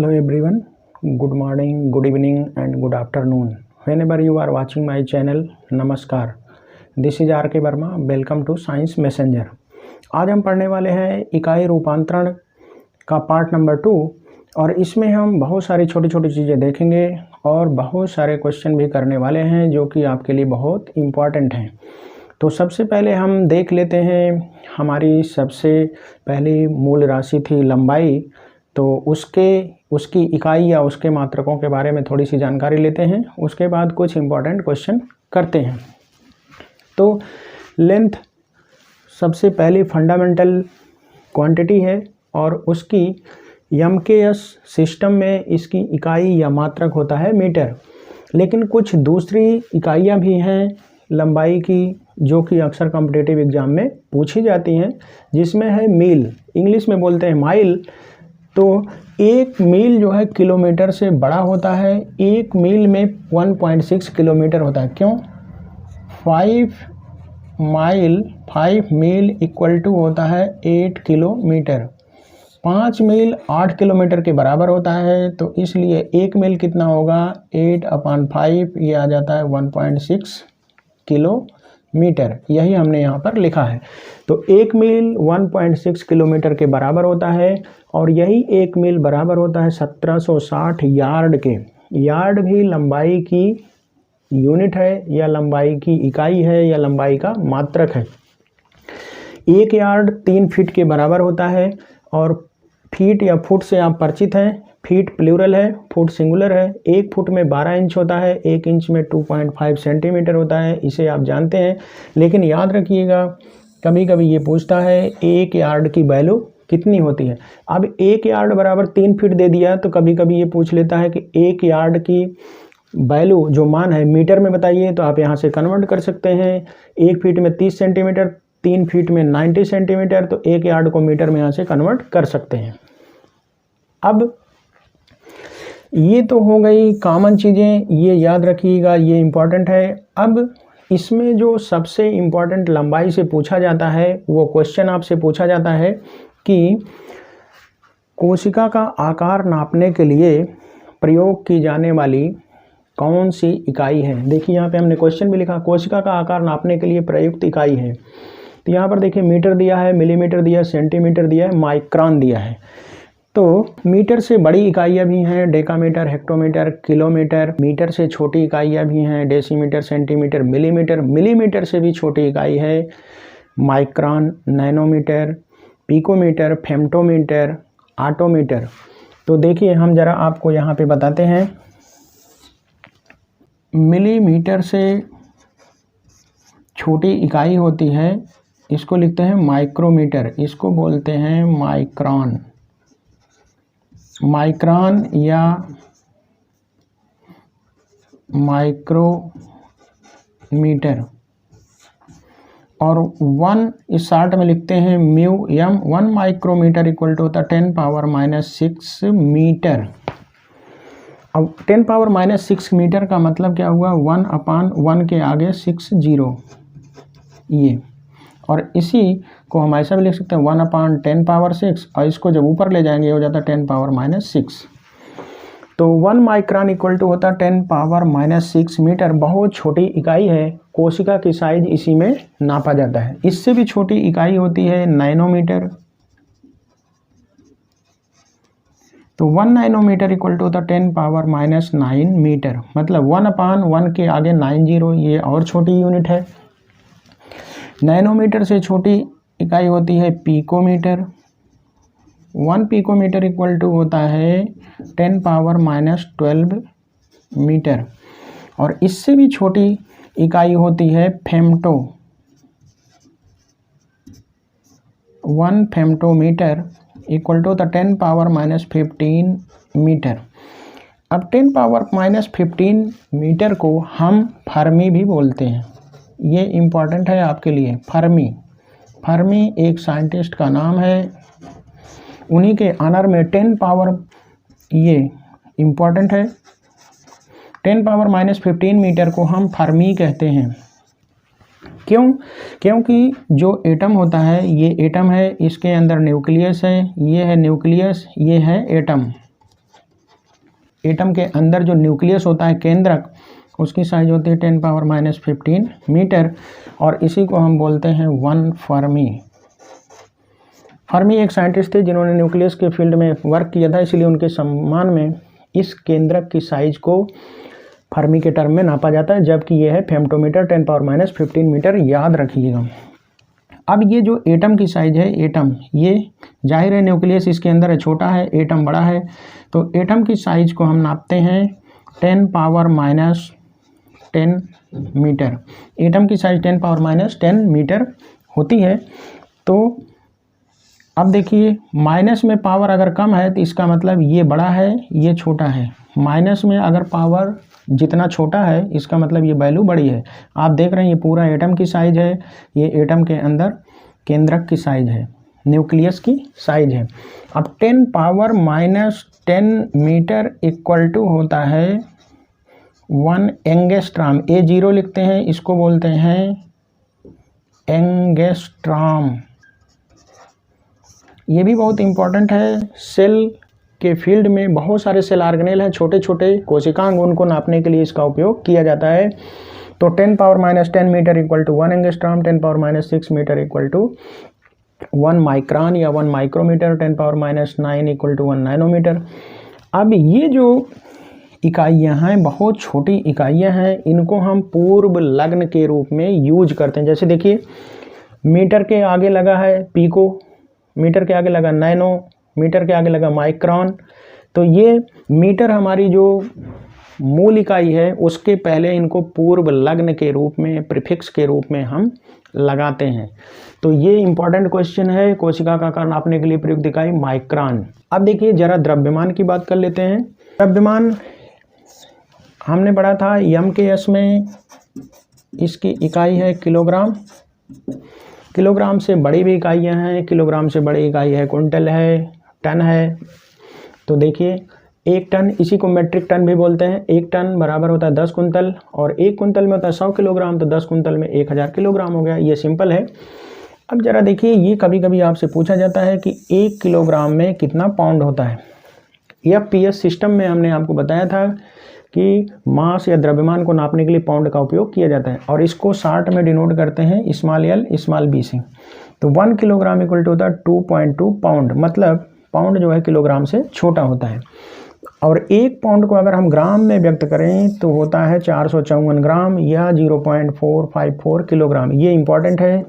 Hello everyone, good morning, good evening and good afternoon. Whenever you are watching my channel, नमस्कार. This is RK Verma. Welcome to Science Messenger. आज हम पढ़ने वाले हैं इकाई रूपांतरण का पार्ट नंबर 2 और इसमें हम बहुत सारी छोटी छोटी चीज़ें देखेंगे और बहुत सारे क्वेश्चन भी करने वाले हैं जो कि आपके लिए बहुत इम्पॉर्टेंट हैं. तो सबसे पहले हम देख लेते हैं हमारी सबसे पहली मूल राशि थी लंबाई. तो उसकी इकाई या उसके मात्रकों के बारे में थोड़ी सी जानकारी लेते हैं. उसके बाद कुछ इम्पॉर्टेंट क्वेश्चन करते हैं. तो लेंथ सबसे पहली फंडामेंटल क्वांटिटी है और उसकी एमकेएस सिस्टम में इसकी इकाई या मात्रक होता है मीटर. लेकिन कुछ दूसरी इकाइयाँ भी हैं लंबाई की जो कि अक्सर कॉम्पिटिटिव एग्ज़ाम में पूछी जाती हैं, जिसमें है मील. इंग्लिश में बोलते हैं माइल. तो एक मील जो है किलोमीटर से बड़ा होता है. एक मील में 1.6 किलोमीटर होता है. क्यों? 5 मील इक्वल टू होता है 8 किलोमीटर. 5 मील 8 किलोमीटर के बराबर होता है. तो इसलिए एक मील कितना होगा? 8/5, ये आ जाता है 1.6 किलोमीटर. यही हमने यहाँ पर लिखा है. तो एक मील 1.6 किलोमीटर के बराबर होता है और यही एक मील बराबर होता है 1760 यार्ड के. यार्ड भी लंबाई की यूनिट है या लंबाई की इकाई है या लंबाई का मात्रक है. एक यार्ड 3 फीट के बराबर होता है और फीट या फुट से आप परिचित हैं. फीट प्लूरल है, फुट सिंगुलर है. एक फुट में 12 इंच होता है, एक इंच में 2.5 सेंटीमीटर होता है. इसे आप जानते हैं. लेकिन याद रखिएगा कभी कभी ये पूछता है एक यार्ड की वैल्यू कितनी होती है. अब एक यार्ड बराबर 3 फीट दे दिया तो कभी कभी ये पूछ लेता है कि एक यार्ड की वैल्यू जो मान है मीटर में बताइए. तो आप यहाँ से कन्वर्ट कर सकते हैं. एक फीट में 30 सेंटीमीटर, 3 फीट में 90 सेंटीमीटर. तो एक यार्ड को मीटर में यहाँ से कन्वर्ट कर सकते हैं. अब ये तो हो गई कॉमन चीज़ें, ये याद रखिएगा, ये इम्पॉर्टेंट है. अब इसमें जो सबसे इम्पॉर्टेंट लंबाई से पूछा जाता है वो क्वेश्चन आपसे पूछा जाता है कि कोशिका का आकार नापने के लिए प्रयोग की जाने वाली कौन सी इकाई है. देखिए यहाँ पे हमने क्वेश्चन भी लिखा कोशिका का आकार नापने के लिए प्रयुक्त इकाई है. तो यहाँ पर देखिए मीटर दिया है, मिलीमीटर दिया है, सेंटीमीटर दिया है, माइक्रोन दिया है. तो मीटर से बड़ी इकाइयाँ भी हैं डेकामीटर, हेक्टोमीटर, किलोमीटर. मीटर से छोटी इकाइयाँ भी हैं डेसीमीटर, सेंटीमीटर, मिलीमीटर. मिलीमीटर से भी छोटी इकाई है माइक्रोन, नैनोमीटर, पिकोमीटर, फेम्टोमीटर, आटोमीटर. तो देखिए हम ज़रा आपको यहाँ पे बताते हैं. मिलीमीटर से छोटी इकाई होती है, इसको लिखते हैं माइक्रोमीटर, इसको बोलते हैं माइक्रोन. माइक्रोन या माइक्रोमीटर. और 1 इस शार्ट में लिखते हैं mu m. 1 micrometre equal to होता है 10⁻⁻6 मीटर. अब 10⁻⁻6 मीटर का मतलब क्या हुआ? 1/1 के आगे 6 0 ये. और इसी को हम ऐसा भी लिख सकते हैं 1/10⁻6 और इसको जब ऊपर ले जाएंगे हो जाता है 10⁻⁻6. तो 1 माइक्रोन इक्वल टू होता है 10⁻⁻6 मीटर. बहुत छोटी इकाई है. कोशिका की साइज इसी में नापा जाता है. इससे भी छोटी इकाई होती है नैनोमीटर. तो 1 नैनोमीटर इक्वल टू होता है 10⁻⁹ मीटर. मतलब 1/1 के आगे 9 0, ये और छोटी यूनिट है. नैनोमीटर से छोटी इकाई होती है पिकोमीटर. 1 पिकोमीटर इक्वल टू होता है 10⁻⁻12 मीटर. और इससे भी छोटी इकाई होती है फेम्टो. 1 फेम्टोमीटर इक्वल टू होता है 10⁻⁻15 मीटर. अब 10⁻⁻15 मीटर को हम फर्मी भी बोलते हैं. ये इम्पॉर्टेंट है आपके लिए. फर्मी एक साइंटिस्ट का नाम है. उन्हीं के ऑनर में 10 पावर, ये इम्पॉर्टेंट है, 10⁻⁻15 मीटर को हम फर्मी कहते हैं. क्यों? क्योंकि जो एटम होता है, ये एटम है, इसके अंदर न्यूक्लियस है, ये है न्यूक्लियस, ये है एटम. एटम के अंदर जो न्यूक्लियस होता है केंद्रक, उसकी साइज होती है 10⁻⁻15 मीटर, और इसी को हम बोलते हैं 1 फर्मी। फर्मी एक साइंटिस्ट थे जिन्होंने न्यूक्लियस के फील्ड में वर्क किया था, इसलिए उनके सम्मान में इस केंद्रक की साइज को फर्मी के टर्म में नापा जाता है, जबकि यह है फेम्टोमीटर 10⁻⁻15 मीटर, याद रखिएगा। अब ये जो एटम की साइज है, एटम ये जाहिर है न्यूक्लियस इसके अंदर है, छोटा है, एटम बड़ा है, तो एटम की साइज को हम नापते हैं 10⁻⁻10 मीटर। एटम की साइज 10⁻⁻10 मीटर होती है। तो अब देखिए, माइनस में पावर अगर कम है तो इसका मतलब ये बड़ा है, ये छोटा है। माइनस में अगर पावर जितना छोटा है इसका मतलब ये वैल्यू बड़ी है। आप देख रहे हैं ये पूरा एटम की साइज है, ये एटम के अंदर केंद्रक की साइज है, न्यूक्लियस की साइज है। अब 10⁻⁻10 मीटर इक्वल टू होता है 1 एंगस्ट्रॉम। A0 लिखते हैं, इसको बोलते हैं एंगस्ट्रॉम। ये भी बहुत इंपॉर्टेंट है। सेल के फील्ड में बहुत सारे सेल ऑर्गेनेल हैं, छोटे छोटे कोशिकांग, उनको नापने के लिए इसका उपयोग किया जाता है। तो 10⁻⁻10 metre equal to 1 angstrom, 10⁻⁻6 metre equal to 1 micron या 1 माइक्रोमीटर, 10⁻⁹ इक्वल टू 1 नैनोमीटर। अब ये जो इकाइयाँ हैं बहुत छोटी इकाइयाँ हैं, इनको हम पूर्व लग्न के रूप में यूज करते हैं। जैसे देखिए, मीटर के आगे लगा है पिको, मीटर के आगे लगा नैनो, मीटर के आगे लगा माइक्रोन। तो ये मीटर हमारी जो मूल इकाई है उसके पहले इनको पूर्व लग्न के रूप में, प्रीफिक्स के रूप में हम लगाते हैं। तो ये इंपॉर्टेंट क्वेश्चन है। कोशिका का आकार नापने के लिए प्रयुक्त इकाई माइक्रोन। अब देखिए जरा द्रव्यमान की बात कर लेते हैं। द्रव्यमान हमने पढ़ा था MKS में, इसकी इकाई है किलोग्राम। किलोग्राम से बड़ी भी इकाइयाँ हैं, किलोग्राम से बड़ी इकाई है क्विंटल है, टन है। तो देखिए 1 टन, इसी को मेट्रिक टन भी बोलते हैं। 1 टन बराबर होता है 10 कुंतल, और 1 कुंतल में होता है 100 किलोग्राम, तो 10 कुंतल में 1000 किलोग्राम हो गया। ये सिंपल है। अब जरा देखिए, ये कभी कभी आपसे पूछा जाता है कि 1 किलोग्राम में कितना पाउंड होता है। FPS सिस्टम में हमने आपको बताया था कि मास या द्रव्यमान को नापने के लिए पाउंड का उपयोग किया जाता है, और इसको शॉर्ट में डिनोट करते हैं स्मॉल l स्मॉल b से। तो 1 किलोग्राम इक्वल टू होता है 2.2 पाउंड, मतलब पाउंड जो है किलोग्राम से छोटा होता है। और 1 पाउंड को अगर हम ग्राम में व्यक्त करें तो होता है 454 ग्राम या 0.454 किलोग्राम। ये इंपॉर्टेंट है,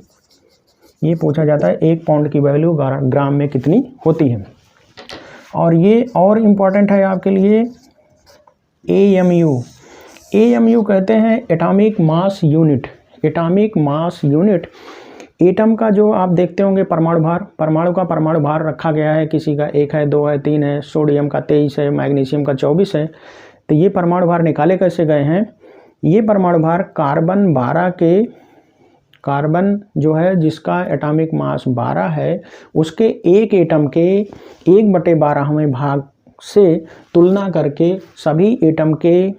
ये पूछा जाता है 1 पाउंड की वैल्यू ग्राम में कितनी होती है। और ये और इम्पॉर्टेंट है आपके लिए AMU कहते हैं atomic mass unit. Atomic mass unit, atom का जो आप देखते होंगे परमाणु भार, परमाणु का परमाणु भार रखा गया है, किसी का 1 है, 2 है, 3 है, सोडियम का 23 है, मैग्नीशियम का 24 है। तो ये परमाणु भार निकाले कैसे गए हैं? ये परमाणु भार कार्बन 12 के, कार्बन जो है जिसका एटॉमिक मास 12 है, उसके एक एटम के 1/12वें भाग से तुलना करके सभी एटम के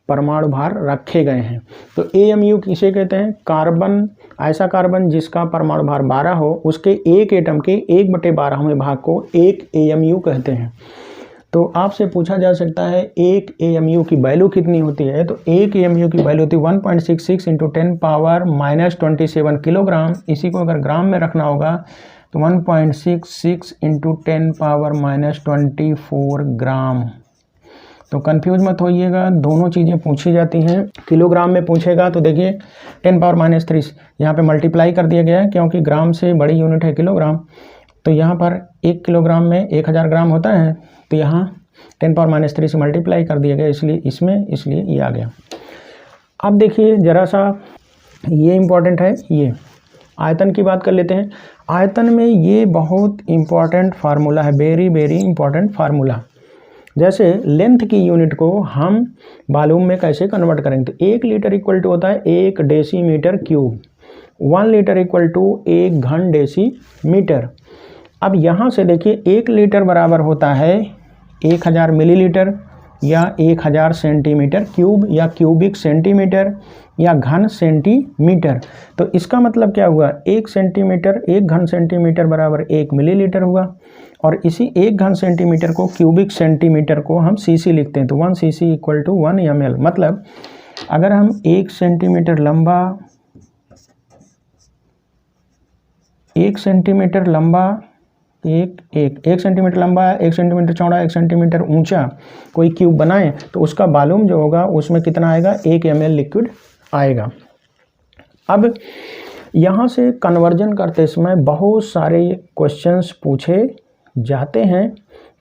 परमाणु भार रखे गए हैं। तो AMU किसे कहते हैं? कार्बन, ऐसा कार्बन जिसका परमाणु भार 12 हो, उसके एक एटम के 1/12वें भाग को एक AMU कहते हैं। तो आपसे पूछा जा सकता है एक AMU की वैल्यू कितनी होती है? तो एक AMU की वैल्यू होती है 1.66 × 10⁻⁻27 किलोग्राम। इसी को अगर ग्राम में रखना होगा तो 1.66 × 10⁻⁻24 ग्राम। तो कंफ्यूज मत होइएगा, दोनों चीज़ें पूछी जाती हैं। किलोग्राम में पूछेगा तो देखिए 10⁻³ यहाँ पे मल्टीप्लाई कर दिया गया है, क्योंकि ग्राम से बड़ी यूनिट है किलोग्राम। तो यहाँ पर 1 किलोग्राम में 1000 ग्राम होता है, तो यहाँ 10⁻³ से मल्टीप्लाई कर दिया गया, इसलिए इसलिए ये आ गया। अब देखिए ज़रा सा ये इम्पॉर्टेंट है, ये आयतन की बात कर लेते हैं। आयतन में ये बहुत इम्पॉर्टेंट फार्मूला है, वेरी वेरी इम्पॉर्टेंट फार्मूला। जैसे लेंथ की यूनिट को हम वॉल्यूम में कैसे कन्वर्ट करेंगे? तो 1 लीटर इक्वल टू होता है 1 decimetre cube, 1 litre equal to 1 घन डेसीमीटर। अब यहाँ से देखिए 1 लीटर बराबर होता है 1000 मिलीलीटर, या 1000 सेंटीमीटर क्यूब या क्यूबिक सेंटीमीटर या घन सेंटीमीटर। तो इसका मतलब क्या हुआ, 1 सेंटीमीटर 1 घन सेंटीमीटर बराबर 1 मिलीलीटर हुआ। और इसी 1 घन सेंटीमीटर को क्यूबिक सेंटीमीटर को हम सीसी लिखते हैं, तो 1 सीसी इक्वल टू 1 ml। मतलब अगर हम 1 सेंटीमीटर लंबा 1 सेंटीमीटर लंबा 1 सेंटीमीटर लंबा 1 सेंटीमीटर चौड़ा 1 सेंटीमीटर ऊंचा कोई क्यूब बनाएं तो उसका वॉल्यूम जो होगा उसमें कितना आएगा, 1 ml लिक्विड आएगा। अब यहाँ से कन्वर्जन करते समय बहुत सारे क्वेश्चंस पूछे जाते हैं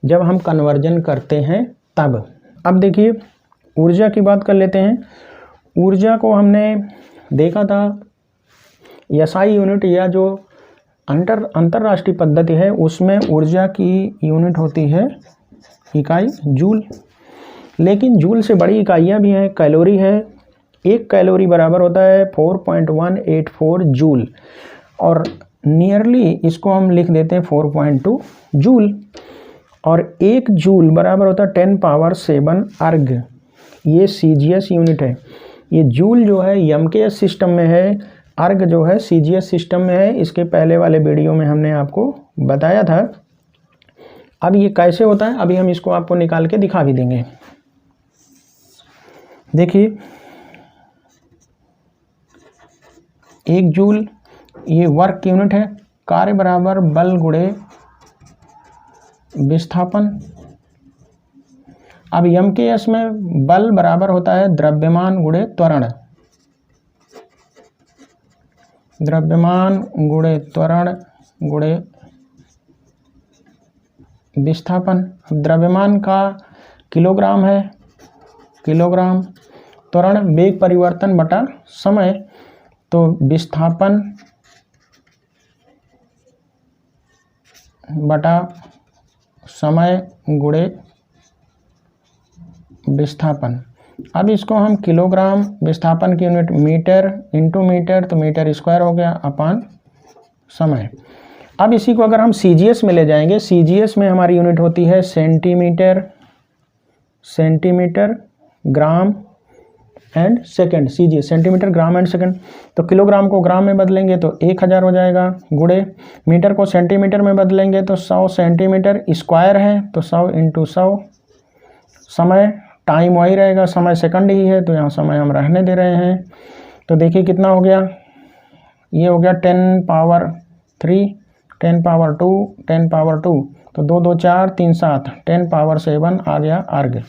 जब हम कन्वर्जन करते हैं तब। अब देखिए ऊर्जा की बात कर लेते हैं। ऊर्जा को हमने देखा था एसआई यूनिट या जो अंतरराष्ट्रीय पद्धति है उसमें ऊर्जा की यूनिट होती है इकाई जूल। लेकिन जूल से बड़ी इकाइयाँ भी हैं, कैलोरी है। 1 कैलोरी बराबर होता है 4.184 जूल और नियरली इसको हम लिख देते हैं 4.2 जूल। और 1 जूल बराबर होता है 10 पावर 7 अर्ग। ये सीजीएस यूनिट है। ये जूल जो है एमकेएस सिस्टम में है, अर्ग जो है सीजीएस सिस्टम में है। इसके पहले वाले वीडियो में हमने आपको बताया था। अब ये कैसे होता है अभी हम इसको आपको निकाल के दिखा भी देंगे। देखिए 1 जूल ये वर्क यूनिट है, कार्य बराबर बल गुणे विस्थापन। अब एमकेएस में बल बराबर होता है द्रव्यमान गुणे त्वरण, द्रव्यमान गुणे त्वरण गुणे विस्थापन। द्रव्यमान का किलोग्राम है, किलोग्राम। त्वरण वेग परिवर्तन बटा समय, तो विस्थापन बटा समय गुणे विस्थापन। अब इसको हम किलोग्राम, विस्थापन की यूनिट मीटर इंटू मीटर, तो मीटर स्क्वायर हो गया अपान समय। अब इसी को अगर हम सीजीएस में ले जाएंगे, सीजीएस में हमारी यूनिट होती है centimetre, centimetre gram and second. CGS centimetre gram and second. तो किलोग्राम को ग्राम में बदलेंगे तो 1000 हो जाएगा, गुणे मीटर को सेंटीमीटर में बदलेंगे तो 100 सेंटीमीटर स्क्वायर है, तो 100 इंटू 100। समय टाइम वही रहेगा, समय सेकंड ही है तो यहाँ समय हम रहने दे रहे हैं। तो देखिए कितना हो गया, ये हो गया 10 पावर 3, 10 पावर 2, 10 पावर 2, तो 2 2 4 3 7, 10 पावर 7 आ गया अर्ग।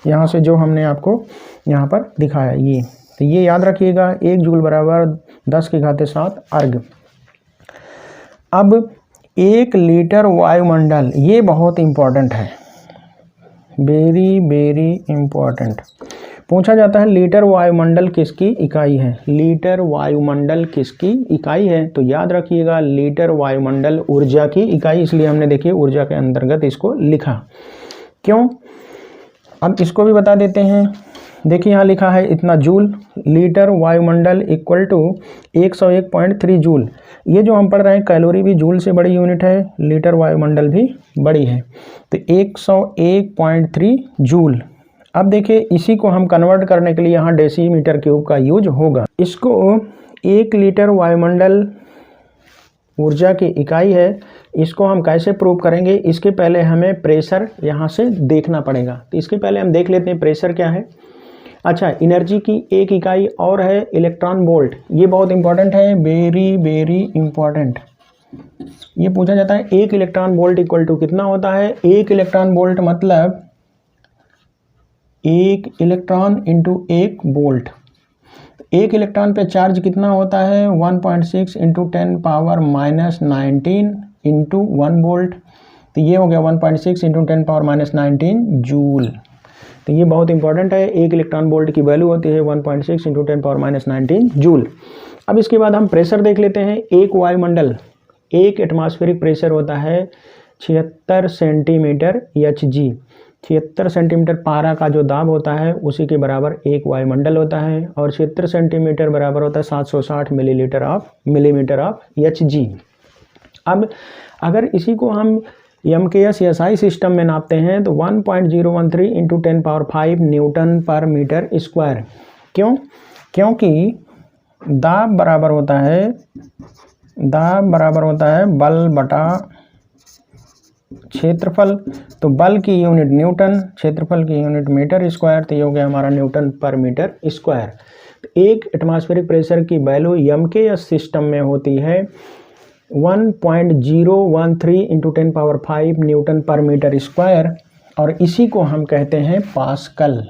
यहाँ से जो हमने आपको यहाँ पर दिखाया ये, तो ये याद रखिएगा 1 जूल बराबर 10⁻7 अर्ग। अब 1 लीटर वायुमंडल, ये बहुत इम्पोर्टेंट है, वेरी वेरी इम्पोर्टेंट। पूछा जाता है लीटर वायुमंडल किसकी इकाई है, लीटर वायुमंडल किसकी इकाई है। तो याद रखिएगा लीटर वायुमंडल ऊर्जा की इकाई, इसलिए हमने देखिए ऊर्जा के अंतर्गत इसको लिखा। क्यों, अब इसको भी बता देते हैं। देखिए यहाँ लिखा है इतना जूल, लीटर वायुमंडल इक्वल टू 101.3 जूल। ये जो हम पढ़ रहे हैं कैलोरी भी जूल से बड़ी यूनिट है, लीटर वायुमंडल भी बड़ी है, तो 101.3 जूल। अब देखिए इसी को हम कन्वर्ट करने के लिए यहाँ डेसीमीटर क्यूब का यूज होगा। इसको 1 लीटर वायुमंडल ऊर्जा की इकाई है, इसको हम कैसे प्रूव करेंगे। इसके पहले हमें प्रेशर यहाँ से देखना पड़ेगा, तो इसके पहले हम देख लेते हैं प्रेशर क्या है। अच्छा, एनर्जी की एक इकाई और है इलेक्ट्रॉन वोल्ट, ये बहुत इंपॉर्टेंट है, वेरी वेरी इंपॉर्टेंट। ये पूछा जाता है 1 इलेक्ट्रॉन वोल्ट इक्वल टू कितना होता है। 1 इलेक्ट्रॉन वोल्ट मतलब 1 इलेक्ट्रॉन इंटू 1 वोल्ट। 1 इलेक्ट्रॉन पे चार्ज कितना होता है 1.6 इंटू 10 पावर -19 इंटू 1 वोल्ट, तो ये हो गया 1.6 इंटू 10 पावर -19 जूल। तो ये बहुत इंपॉर्टेंट है, 1 इलेक्ट्रॉन वोल्ट की वैल्यू होती है 1.6 इंटू 10 पावर -19 जूल। अब इसके बाद हम प्रेशर देख लेते हैं। एक वायुमंडल, एक एटमॉस्फेरिक प्रेशर होता है 76 सेंटीमीटर Hg। 76 सेंटीमीटर पारा का जो दाब होता है उसी के बराबर एक वायुमंडल होता है, और 76 सेंटीमीटर बराबर होता है 760 मिलीमीटर ऑफ Hg। अब अगर इसी को हम MKS या SI सिस्टम में नापते हैं तो 1.013 इंटू 10 पावर 5 न्यूटन पर मीटर स्क्वायर। क्यों? क्योंकि दाब बराबर होता है बल बटा क्षेत्रफल। तो बल की यूनिट न्यूटन, क्षेत्रफल की यूनिट मीटर स्क्वायर, तो ये हो गया हमारा न्यूटन पर मीटर स्क्वायर। तो एक एटमॉस्फेरिक प्रेशर की वैल्यू MKS सिस्टम में होती है 1.013 इंटू 10 पावर 5 न्यूटन पर मीटर स्क्वायर, और इसी को हम कहते हैं पास्कल।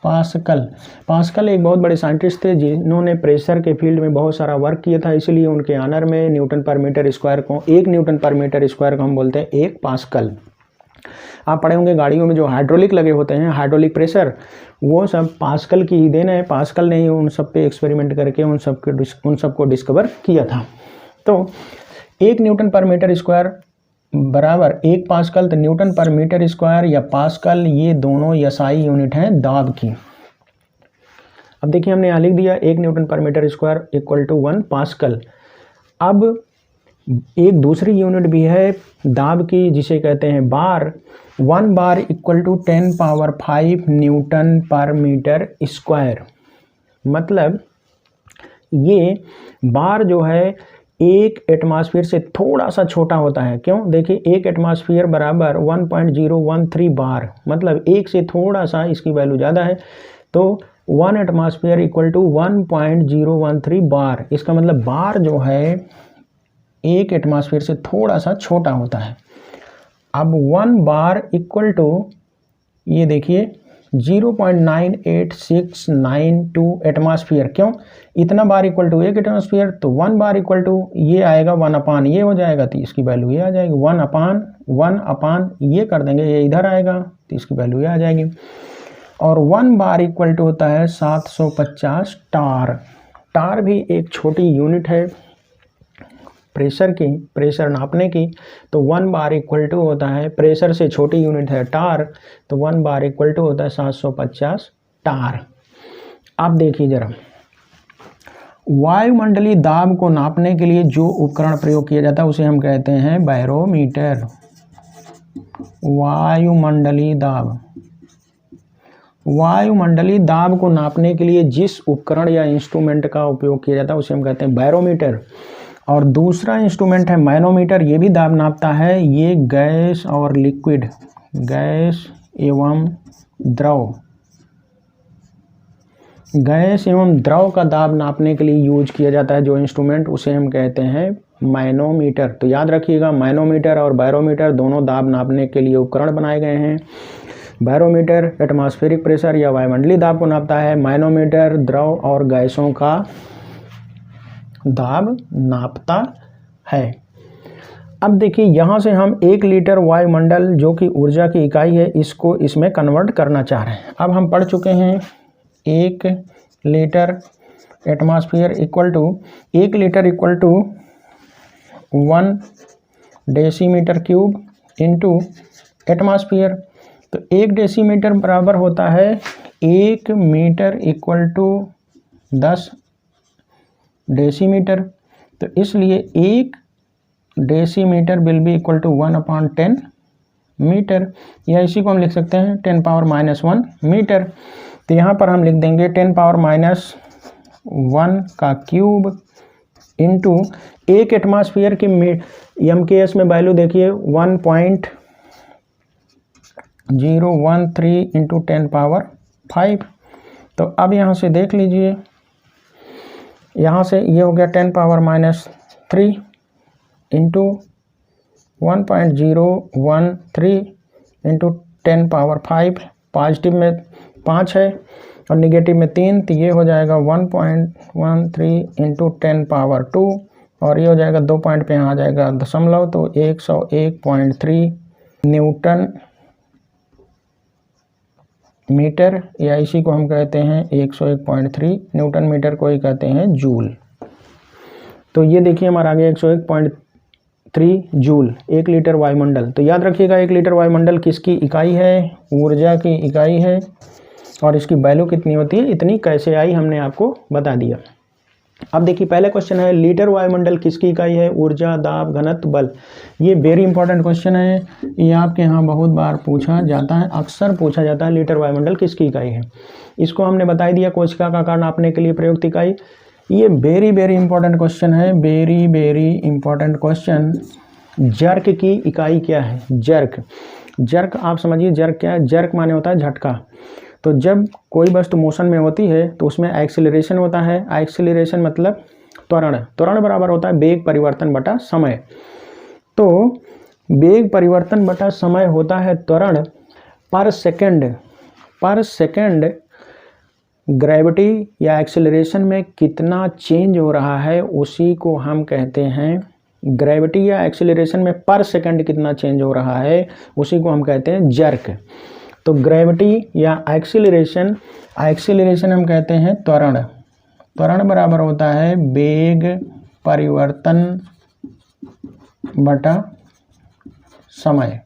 पास्कल एक बहुत बड़े साइंटिस्ट थे जिन्होंने प्रेशर के फील्ड में बहुत सारा वर्क किया था, इसलिए उनके ऑनर में न्यूटन पर मीटर स्क्वायर को, 1 न्यूटन पर मीटर स्क्वायर को हम बोलते हैं 1 पास्कल। आप पढ़े होंगे गाड़ियों में जो हाइड्रोलिक लगे होते हैं, हाइड्रोलिक प्रेशर, वो सब पास्कल की ही देन है। पास्कल ने ही उन सब पे एक्सपेरिमेंट करके उन सबको डिस्कवर किया था। तो 1 न्यूटन पर मीटर स्क्वायर बराबर 1 पास्कल। तो न्यूटन पर मीटर स्क्वायर या पास्कल, ये दोनों SI यूनिट हैं दाब की। अब देखिए हमने यहाँ लिख दिया 1 न्यूटन पर metre square equal to 1 pascal. अब एक दूसरी यूनिट भी है दाब की जिसे कहते हैं बार। 1 बार इक्वल टू 10 पावर 5 न्यूटन पर मीटर स्क्वायर। मतलब ये बार जो है एक एटमॉस्फेयर से थोड़ा सा छोटा होता है। क्यों? देखिए 1 एटमॉस्फेयर बराबर 1.013 बार, मतलब 1 से थोड़ा सा इसकी वैल्यू ज़्यादा है। तो 1 एटमॉस्फेयर इक्वल टू 1.013 बार। इसका मतलब बार जो है एक एटमॉस्फेयर से थोड़ा सा छोटा होता है। अब 1 बार इक्वल टू, ये देखिए 0.98692 एटमॉस्फेयर। क्यों? इतना बार इक्वल टू 1 एटमॉस्फेयर, तो 1 बार इक्वल टू ये आएगा 1 अपान ये हो जाएगा, तो इसकी वैल्यू ये आ जाएगी 1 अपान ये कर देंगे, ये इधर आएगा तो इसकी वैल्यू ये आ जाएगी। और 1 बार इक्वल टू होता है 750 टार। टार भी एक छोटी यूनिट है प्रेशर की, प्रेशर नापने की। तो 1 बार इक्वल टू होता है, प्रेशर से छोटी यूनिट है टार, तो 1 बार इक्वल टू होता है 750 टार। अब देखिए जरा, वायुमंडलीय दाब को नापने के लिए जो उपकरण प्रयोग किया जाता है उसे हम कहते हैं बैरोमीटर। वायुमंडलीय दाब को नापने के लिए जिस उपकरण या इंस्ट्रूमेंट का उपयोग किया जाता है उसे हम कहते हैं बैरोमीटर। और दूसरा इंस्ट्रूमेंट है मैनोमीटर, ये भी दाब नापता है। ये गैस और लिक्विड, गैस एवं द्रव का दाब नापने के लिए यूज किया जाता है जो इंस्ट्रूमेंट, उसे हम कहते हैं मैनोमीटर। तो याद रखिएगा, मैनोमीटर और बैरोमीटर दोनों दाब नापने के लिए उपकरण बनाए गए हैं। बैरोमीटर एटमॉस्फेरिक प्रेशर या वायुमंडलीय दाब को नापता है, मैनोमीटर द्रव और गैसों का दाब नापता है। अब देखिए यहाँ से हम 1 लीटर वायुमंडल जो कि ऊर्जा की इकाई है, इसको इसमें कन्वर्ट करना चाह रहे हैं। अब हम पढ़ चुके हैं 1 litre atmosphere equal to 1 litre equal to 1 decimetre cube into atmosphere. तो 1 डेसीमीटर बराबर होता है 1 मीटर इक्वल टू 10 डेसीमीटर। तो इसलिए 1 decimetre will be equal to 1/10 metre, या इसी को हम लिख सकते हैं 10 पावर -1 मीटर। तो यहाँ पर हम लिख देंगे 10 पावर -1 का क्यूब इंटू 1 एटमॉस्फेयर की MKS में वैल्यू देखिए 1.013 इंटू 10 पावर 5। तो अब यहाँ से देख लीजिए, यहाँ से ये हो गया 10 power -3 into 1.013 into 10 power 5। Positive में 5 है और निगेटिव में 3, तो ये हो जाएगा 1.13 इंटू 10 पावर 2, और ये हो जाएगा 2 पॉइंट पे यहाँ आ जाएगा दशमलव, तो 101.3 न्यूटन मीटर, या इसी को हम कहते हैं 101.3 न्यूटन मीटर को ही कहते हैं जूल। तो ये देखिए हमारा आ गया 101.3 जूल 1 लीटर वायुमंडल। तो याद रखिएगा 1 लीटर वायुमंडल किसकी इकाई है? ऊर्जा की इकाई है। और इसकी वैल्यू कितनी होती है, इतनी कैसे आई हमने आपको बता दिया। अब देखिए पहले क्वेश्चन है लीटर वायुमंडल किसकी इकाई है? ऊर्जा, दाब, घनत्व, बल। ये वेरी इंपॉर्टेंट क्वेश्चन है, ये आपके यहाँ बहुत बार पूछा जाता है, अक्सर पूछा जाता है लीटर वायुमंडल किसकी इकाई है। इसको हमने बता दिया कोशिका का आकार नापने के लिए प्रयुक्त इकाई। ये वेरी वेरी इंपॉर्टेंट क्वेश्चन है, very very important question. Jerk की इकाई क्या है? जर्क। जर्क आप समझिए जर्क क्या है? जर्क माने होता है झटका। तो जब कोई वस्तु मोशन में होती है तो उसमें एक्सेलरेशन होता है। एक्सेलरेशन मतलब त्वरण। त्वरण बराबर होता है वेग परिवर्तन बटा समय। तो वेग परिवर्तन बटा समय होता है त्वरण। पर सेकंड ग्रेविटी या एक्सेलरेशन में कितना चेंज हो रहा है उसी को हम कहते हैं, ग्रेविटी या एक्सेलरेशन में पर सेकंड कितना चेंज हो रहा है उसी को हम कहते हैं जर्क। तो ग्रेविटी या एक्सीलरेशन हम कहते हैं त्वरण। त्वरण बराबर होता है वेग परिवर्तन बटा समय,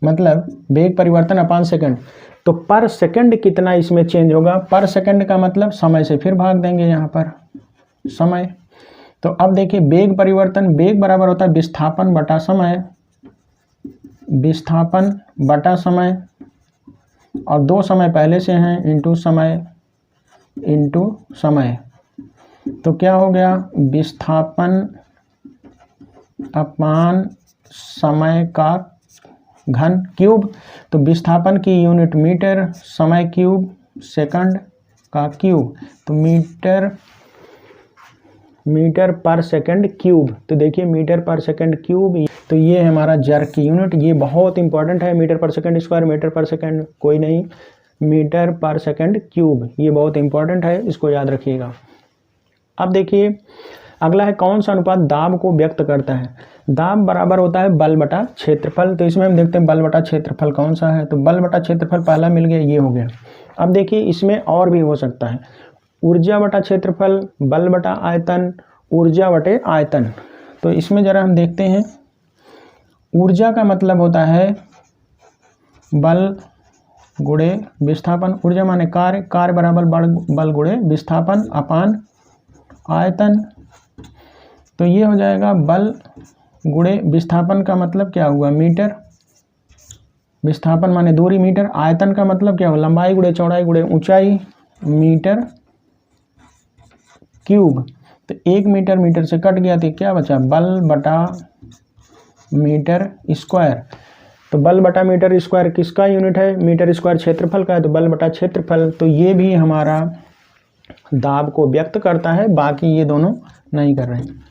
मतलब वेग परिवर्तन अपान सेकंड। तो पर सेकंड कितना इसमें चेंज होगा? पर सेकंड का मतलब समय से फिर भाग देंगे यहाँ पर समय। तो अब देखिए वेग परिवर्तन, वेग बराबर होता है विस्थापन बटा समय, विस्थापन बटा समय, और दो समय पहले से हैं इंटू समय। तो क्या हो गया? विस्थापन अपान समय का घन क्यूब। तो विस्थापन की यूनिट मीटर, समय क्यूब सेकंड का क्यूब, तो मीटर पर सेकंड क्यूब। तो देखिए मीटर पर सेकंड क्यूब, तो ये हमारा जर्क की यूनिट। ये बहुत इंपॉर्टेंट है, मीटर पर सेकंड स्क्वायर, मीटर पर सेकंड कोई नहीं, मीटर पर सेकंड क्यूब, ये बहुत इंपॉर्टेंट है, इसको याद रखिएगा। अब देखिए अगला है कौन सा अनुपात दाब को व्यक्त करता है? दाब बराबर होता है बल बटा क्षेत्रफल। तो इसमें हम देखते हैं बल बटा क्षेत्रफल कौन सा है। तो बल बटा क्षेत्रफल पहला मिल गया, ये हो गया। अब देखिए इसमें और भी हो सकता है, ऊर्जा बटा क्षेत्रफल, बल बटा आयतन, ऊर्जा बटे आयतन। तो इसमें जरा हम देखते हैं, ऊर्जा का मतलब होता है बल गुणे विस्थापन। ऊर्जा माने कार्य, कार्य बराबर बल गुणे विस्थापन अपान आयतन। तो ये हो जाएगा बल गुणे विस्थापन का मतलब क्या हुआ? मीटर। विस्थापन माने दूरी मीटर, आयतन का मतलब क्या हुआ? लंबाई गुणे चौड़ाई गुणे ऊंचाई, मीटर क्यूब। तो 1 मीटर मीटर से कट गया तो क्या बचा? बल बटा मीटर स्क्वायर। तो बल बटा मीटर स्क्वायर किसका यूनिट है? मीटर स्क्वायर क्षेत्रफल का है, तो बल बटा क्षेत्रफल। तो ये भी हमारा दाब को व्यक्त करता है, बाकी ये दोनों नहीं कर रहे हैं।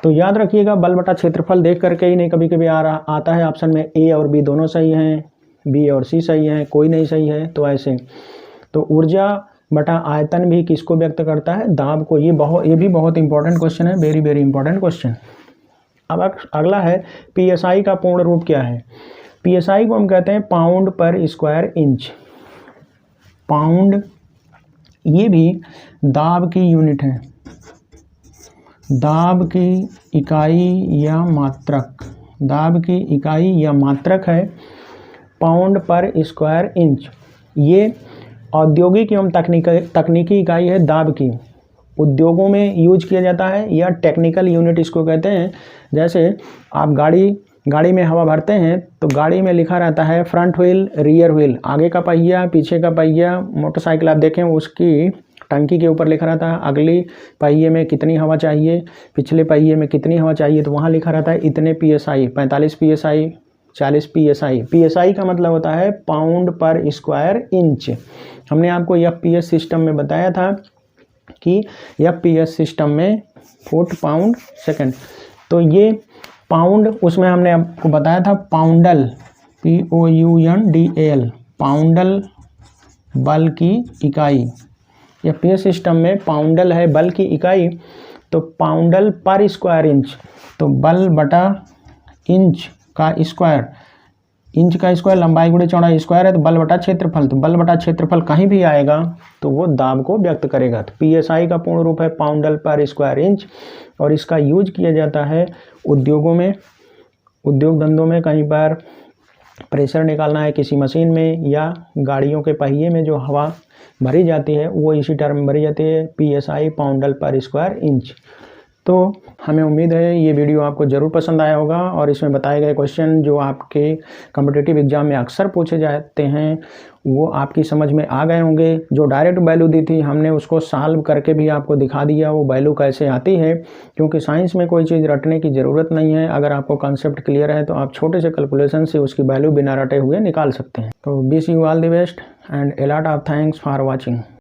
तो याद रखिएगा बल बटा क्षेत्रफल देख करके ही नहीं, कभी कभी आता है ऑप्शन में ए और बी दोनों सही हैं, बी और सी सही हैं, कोई नहीं सही है, तो ऐसे। तो ऊर्जा बटा आयतन भी किसको व्यक्त करता है? दाब को। ये भी बहुत इंपॉर्टेंट क्वेश्चन है, वेरी वेरी इंपॉर्टेंट क्वेश्चन। अब अगला है पीएसआई का पूर्ण रूप क्या है? पीएसआई को हम कहते हैं पाउंड पर स्क्वायर इंच। पाउंड ये भी दाब की यूनिट है, दाब की इकाई या मात्रक, दाब की इकाई या मात्रक है पाउंड पर स्क्वायर इंच। ये औद्योगिक एवं तकनीकी इकाई है दाब की, उद्योगों में यूज किया जाता है, या टेक्निकल यूनिट इसको कहते हैं। जैसे आप गाड़ी में हवा भरते हैं तो गाड़ी में लिखा रहता है फ्रंट व्हील, रियर व्हील, आगे का पहिया, पीछे का पहिया। मोटरसाइकिल आप देखें उसकी टंकी के ऊपर लिखा रहता है अगली पहिए में कितनी हवा चाहिए, पिछले पहिए में कितनी हवा चाहिए, तो वहाँ लिखा रहता है इतने पीएसआई, 45 पीएसआई, 40 पीएसआई। पीएसआई का मतलब होता है पाउंड पर स्क्वायर इंच। हमने आपको एफपीएस सिस्टम में बताया था कि एफपीएस सिस्टम में फुट पाउंड सेकंड। तो ये पाउंड, उसमें हमने आपको बताया था पाउंडल, POUNDAL, पाउंडल बल की इकाई। एफपीएस सिस्टम में पाउंडल है बल की इकाई, तो पाउंडल पर स्क्वायर इंच। तो बल बटा इंच का स्क्वायर, इंच का स्क्वायर लंबाई गुणे चौड़ाई स्क्वायर है, तो बल बटा क्षेत्रफल। तो बल बटा क्षेत्रफल कहीं भी आएगा तो वो दाब को व्यक्त करेगा। तो पीएसआई का पूर्ण रूप है पाउंडल पर स्क्वायर इंच, और इसका यूज किया जाता है उद्योगों में, उद्योग धंधों में, कहीं पर प्रेशर निकालना है किसी मशीन में या गाड़ियों के पहिए में जो हवा भरी जाती है वो इसी टर्म में भरी जाती है, PSI पाउंडल पर स्क्वायर इंच। तो हमें उम्मीद है ये वीडियो आपको ज़रूर पसंद आया होगा और इसमें बताए गए क्वेश्चन जो आपके कॉम्पिटिटिव एग्जाम में अक्सर पूछे जाते हैं वो आपकी समझ में आ गए होंगे। जो डायरेक्ट वैल्यू दी थी हमने उसको सॉल्व करके भी आपको दिखा दिया वो वैल्यू कैसे आती है, क्योंकि साइंस में कोई चीज़ रटने की ज़रूरत नहीं है। अगर आपको कॉन्सेप्ट क्लियर है तो आप छोटे से कैलकुलेशन से उसकी वैल्यू बिना रटे हुए निकाल सकते हैं। तो wish you all the best and a lot of thanks for watching.